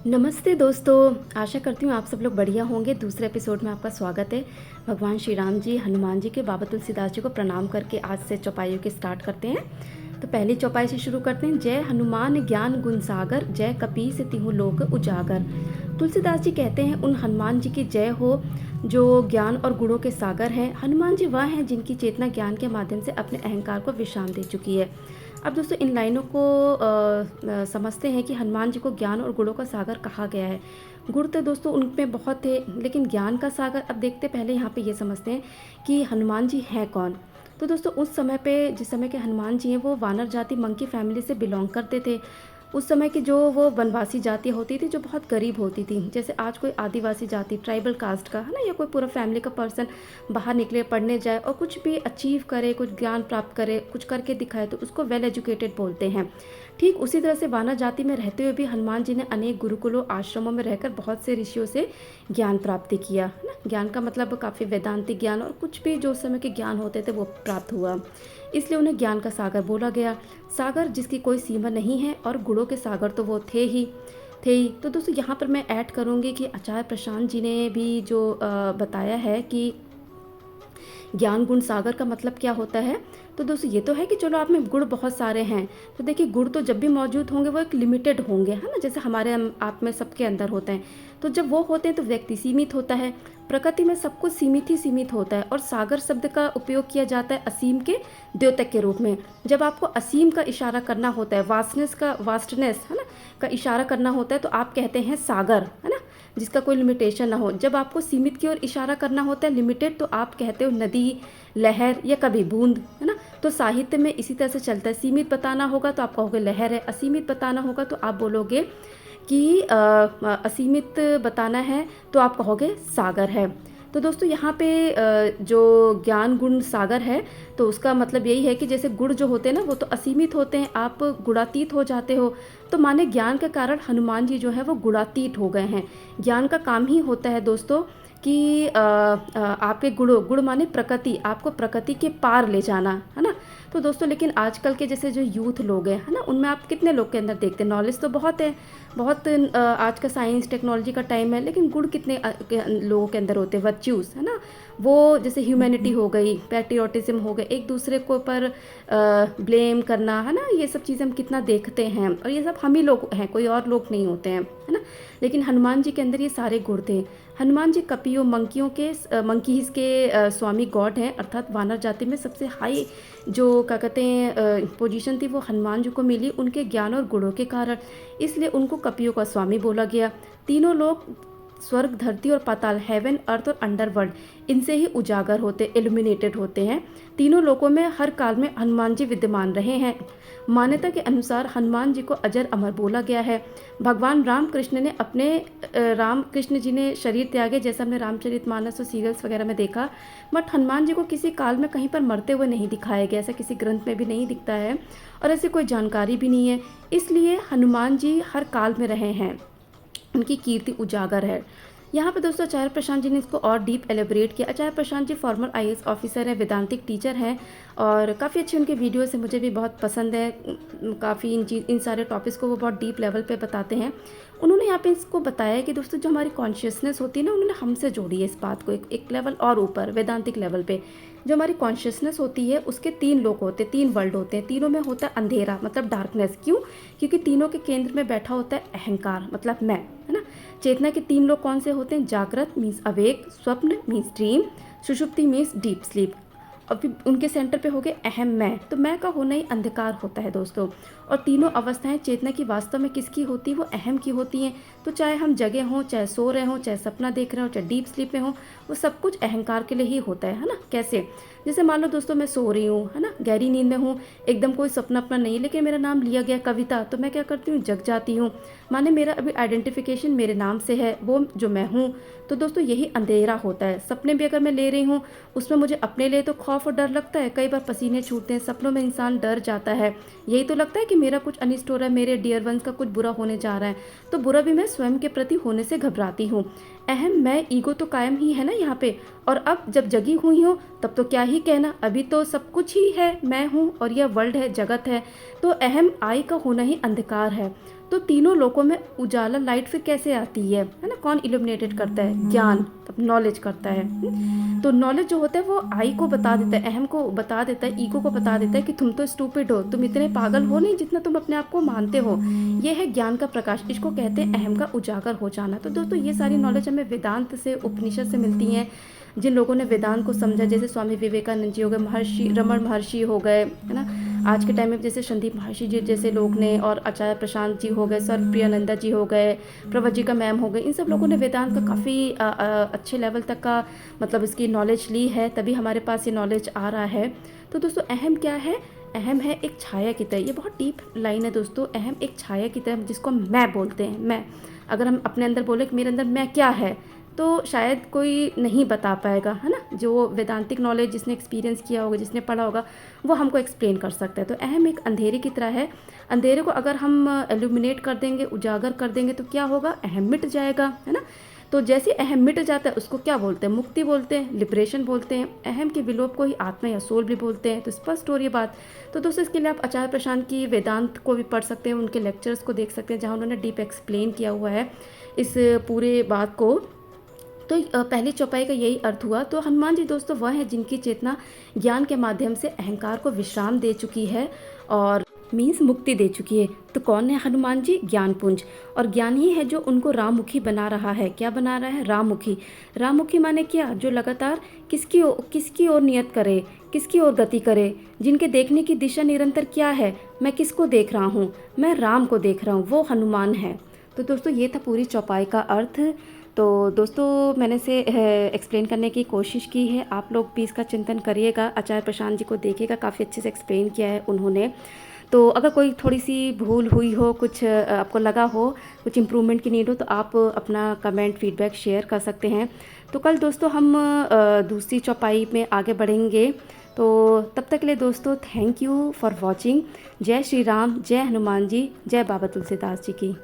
नमस्ते दोस्तों। आशा करती हूँ आप सब लोग बढ़िया होंगे। दूसरे एपिसोड में आपका स्वागत है। भगवान श्री राम जी, हनुमान जी के, बाबा तुलसीदास जी को प्रणाम करके आज से चौपाइयों के स्टार्ट करते हैं। तो पहली चौपाई से शुरू करते हैं। जय हनुमान ज्ञान गुण सागर, जय कपीस तिहु लोक उजागर। तुलसीदास जी कहते हैं उन हनुमान जी की जय हो जो ज्ञान और गुणों के सागर हैं। हनुमान जी वह हैं जिनकी चेतना ज्ञान के माध्यम से अपने अहंकार को विश्राम दे चुकी है। अब दोस्तों इन लाइनों को समझते हैं कि हनुमान जी को ज्ञान और गुणों का सागर कहा गया है। गुण तो दोस्तों उनमें बहुत थे, लेकिन ज्ञान का सागर, अब देखते पहले यहाँ पे ये समझते हैं कि हनुमान जी हैं कौन। तो दोस्तों उस समय पे, जिस समय के हनुमान जी हैं, वो वानर जाति मंकी फैमिली से बिलोंग करते थे। उस समय की जो वो वनवासी जाति होती थी जो बहुत गरीब होती थी, जैसे आज कोई आदिवासी जाति ट्राइबल कास्ट का है ना, या कोई पूरा फैमिली का पर्सन बाहर निकले, पढ़ने जाए और कुछ भी अचीव करे, कुछ ज्ञान प्राप्त करे, कुछ करके दिखाए, तो उसको वेल एजुकेटेड बोलते हैं। ठीक उसी तरह से वानर जाति में रहते हुए भी हनुमान जी ने अनेक गुरुकुलों आश्रमों में रहकर बहुत से ऋषियों से ज्ञान प्राप्ति किया है ना। ज्ञान का मतलब काफ़ी वेदांतिक ज्ञान और कुछ भी जो उस समय के ज्ञान होते थे वो प्राप्त हुआ, इसलिए उन्हें ज्ञान का सागर बोला गया। सागर जिसकी कोई सीमा नहीं है, और गुणों के सागर तो वो थे ही। तो दोस्तों यहाँ पर मैं ऐड करूँगी कि आचार्य प्रशांत जी ने भी जो बताया है कि ज्ञान गुण सागर का मतलब क्या होता है। तो दोस्तों ये तो है कि चलो आप में गुण बहुत सारे हैं, तो देखिए गुण तो जब भी मौजूद होंगे वो एक लिमिटेड होंगे, है ना, जैसे हमारे आप में सबके अंदर होते हैं। तो जब वो होते हैं तो व्यक्ति सीमित होता है। प्रकृति में सब कुछ सीमित ही सीमित होता है, और सागर शब्द का उपयोग किया जाता है असीम के द्योतक के रूप में। जब आपको असीम का इशारा करना होता है, वास्टनेस है ना का इशारा करना होता है, तो आप कहते हैं सागर, है ना, जिसका कोई लिमिटेशन ना हो। जब आपको सीमित की ओर इशारा करना होता है, लिमिटेड, तो आप कहते हो नदी, लहर या कभी बूंद, है ना। तो साहित्य में इसी तरह से चलता है। सीमित बताना होगा तो आप कहोगे लहर है, असीमित बताना होगा तो आप बोलोगे कि असीमित बताना है तो आप कहोगे सागर है। तो दोस्तों यहाँ पे जो ज्ञान गुण सागर है, तो उसका मतलब यही है कि जैसे गुण जो होते हैं ना वो तो असीमित होते हैं, आप गुणातीत हो जाते हो। तो माने ज्ञान के कारण हनुमान जी जो है वो गुणातीत हो गए हैं। ज्ञान का काम ही होता है दोस्तों कि आपके गुण माने प्रकृति, आपको प्रकृति के पार ले जाना, है ना। तो दोस्तों लेकिन आजकल के जैसे जो यूथ लोग हैं, है ना, उनमें आप कितने लोग के अंदर देखते हैं, नॉलेज तो बहुत है, बहुत आज का साइंस टेक्नोलॉजी का टाइम है, लेकिन गुण कितने लोगों के अंदर होते हैं, वर्च्यूज़, है ना। वो जैसे ह्यूमैनिटी हो गई, पैट्रियोटिज्म हो गए, एक दूसरे को पर ब्लेम करना, है ना, ये सब चीज़ें हम कितना देखते हैं, और ये सब हम ही लोग हैं, कोई और लोग नहीं होते हैं, है ना। लेकिन हनुमान जी के अंदर ये सारे गुण थे। हनुमान जी कपियों मंकीज के स्वामी गॉड हैं, अर्थात वानर जाति में सबसे हाई जो क्या कहते हैं पोजीशन थी वो हनुमान जी को मिली उनके ज्ञान और गुणों के कारण, इसलिए उनको कपियों का स्वामी बोला गया। तीनों लोग, स्वर्ग, धरती और पाताल, हेवन, अर्थ और अंडरवर्ल्ड, इनसे ही उजागर होते, इल्यूमिनेटेड होते हैं। तीनों लोकों में हर काल में हनुमान जी विद्यमान रहे हैं। मान्यता के अनुसार हनुमान जी को अजर अमर बोला गया है। भगवान राम कृष्ण जी ने शरीर त्यागे, जैसा हमने रामचरितमानस और सीरियल्स वगैरह में देखा, बट हनुमान जी को किसी काल में कहीं पर मरते हुए नहीं दिखाया गया, ऐसा किसी ग्रंथ में भी नहीं दिखता है, और ऐसी कोई जानकारी भी नहीं है। इसलिए हनुमान जी हर काल में रहे हैं, उनकी कीर्ति उजागर है। यहाँ पे दोस्तों आचार्य प्रशांत जी ने इसको और डीप एलेबरेट किया। आचार्य Prashant ji farmer IAS officer है, वेदांतिक टीचर हैं, और काफ़ी अच्छे उनके वीडियोस है, मुझे भी बहुत पसंद है। काफ़ी इन सारे टॉपिक्स को वो बहुत डीप लेवल पे बताते हैं। उन्होंने यहाँ पे इसको बताया कि दोस्तों जो हमारी कॉन्शियसनेस होती है ना, उन्होंने हमसे जोड़ी है इस बात को एक लेवल और ऊपर, वेदांतिक लेवल पे। जो हमारी कॉन्शियसनेस होती है उसके तीन लोग होते हैं, तीन वर्ल्ड होते हैं। तीनों में होता है अंधेरा, मतलब डार्कनेस। क्यों? क्योंकि तीनों के केंद्र में बैठा होता है अहंकार, मतलब मैं, है ना। चेतना के तीन लोग कौन से होते हैं? जागृत मीन्स अवेक, स्वप्न मीन्स ड्रीम, सुषुप्ति मीन्स डीप स्लीप। और फिर उनके सेंटर पे हो गए अहम मैं। तो मैं का होना ही अंधकार होता है दोस्तों। और तीनों अवस्थाएं चेतना की वास्तव में किसकी होती है? वो अहम की होती हैं। तो चाहे हम जगे हों, चाहे सो रहे हों, चाहे सपना देख रहे हों, चाहे डीप स्लीप में हों, वो सब कुछ अहंकार के लिए ही होता है ना। कैसे? जैसे मान लो दोस्तों मैं सो रही हूँ, है ना, गहरी नींद में हूँ, एकदम कोई सपना अपना नहीं, लेकिन मेरा नाम लिया गया कविता, तो मैं क्या करती हूँ? जग जाती हूँ। माने मेरा अभी आइडेंटिफिकेशन मेरे नाम से है, वो जो मैं हूँ। तो दोस्तों यही अंधेरा होता है। सपने भी अगर मैं ले रही हूँ, उसमें मुझे अपने लिए तो खौफ और डर लगता है, कई बार पसीने छूटते हैं, सपनों में इंसान डर जाता है। यही तो लगता है कि मेरा कुछ अनिष्ट हो रहा है, मेरे डियर वंस का कुछ बुरा होने जा रहा है। तो बुरा भी मैं स्वयं के प्रति होने से घबराती हूँ। अहम मैं, ईगो तो कायम ही है ना यहाँ पे। और अब जब जगी हुई हूँ तब तो क्या ही कहना, अभी तो सब कुछ ही है, मैं हूँ और यह वर्ल्ड है, जगत है। तो अहम आई का होना ही अंधकार है। तो तीनों लोकों में उजाला लाइट फिर कैसे आती है ना? कौन इल्यूमिनेटेड करता है? ज्ञान, तब नॉलेज करता है। तो नॉलेज जो होता है वो आई को बता देता है, अहम को बता देता है, ईगो को बता देता है कि तुम तो स्टूपिड हो, तुम इतने पागल हो नहीं जितना तुम अपने आप को मानते हो। ये है ज्ञान का प्रकाश, इसको कहते हैं अहम का उजागर हो जाना। तो दोस्तों ये सारी नॉलेज हमें वेदांत से, उपनिषद से मिलती हैं। जिन लोगों ने वेदांत को समझा, जैसे स्वामी विवेकानंद जी हो गए, महर्षि रमण महर्षि हो गए, है ना? आज के टाइम में जैसे संदीप महर्षि जी जैसे लोग ने, और आचार्य प्रशांत जी हो गए, सर प्रियानंदा जी हो गए, प्रवज्जिका मैम हो गए, इन सब लोगों ने वेदांत का काफ़ी अच्छे लेवल तक का मतलब इसकी नॉलेज ली है, तभी हमारे पास ये नॉलेज आ रहा है। तो दोस्तों अहम क्या है? अहम है एक छाया की तरह। ये बहुत डीप लाइन है दोस्तों। अहम एक छाया की तरह, जिसको मैं बोलते हैं। मैं, अगर हम अपने अंदर बोले कि मेरे अंदर मैं क्या है, तो शायद कोई नहीं बता पाएगा, है ना? जो वेदांतिक नॉलेज जिसने एक्सपीरियंस किया होगा, जिसने पढ़ा होगा, वो हमको एक्सप्लेन कर सकता है। तो अहम एक अंधेरे की तरह है। अंधेरे को अगर हम एल्यूमिनेट कर देंगे, उजागर कर देंगे, तो क्या होगा? अहम मिट जाएगा, है ना? तो जैसे अहम मिट जाता है, उसको क्या बोलते हैं? मुक्ति बोलते हैं, लिबरेशन बोलते हैं। अहम के विलोप को ही आत्मा या सोल भी बोलते हैं। तो स्पष्ट हो रही है बात। तो दोस्तों इसके लिए आप आचार्य प्रशांत की वेदांत को भी पढ़ सकते हैं, उनके लेक्चर्स को देख सकते हैं, जहाँ उन्होंने डीप एक्सप्लेन किया हुआ है इस पूरे बात को। तो पहली चौपाई का यही अर्थ हुआ। तो हनुमान जी दोस्तों वह हैं जिनकी चेतना ज्ञान के माध्यम से अहंकार को विश्राम दे चुकी है और मीन्स मुक्ति दे चुकी है। तो कौन है हनुमान जी? ज्ञानपुंज। और ज्ञान ही है जो उनको राममुखी बना रहा है। क्या बना रहा है? राममुखी। राममुखी माने क्या? जो लगातार किसकी ओर नियत करे, किसकी ओर गति करे, जिनके देखने की दिशा निरंतर क्या है? मैं किसको देख रहा हूँ? मैं राम को देख रहा हूँ, वो हनुमान है। तो दोस्तों ये था पूरी चौपाई का अर्थ। तो दोस्तों मैंने से एक्सप्लेन करने की कोशिश की है। आप लोग भी इसका चिंतन करिएगा, आचार्य प्रशांत जी को देखिएगा, काफ़ी अच्छे से एक्सप्लेन किया है उन्होंने। तो अगर कोई थोड़ी सी भूल हुई हो, कुछ आपको लगा हो, कुछ इम्प्रूवमेंट की नीड हो, तो आप अपना कमेंट फीडबैक शेयर कर सकते हैं। तो कल दोस्तों हम दूसरी चौपाई में आगे बढ़ेंगे। तो तब तक के लिए दोस्तों थैंक यू फॉर वॉचिंग। जय श्री राम, जय हनुमान जी, जय बाबा तुलसीदास जी की।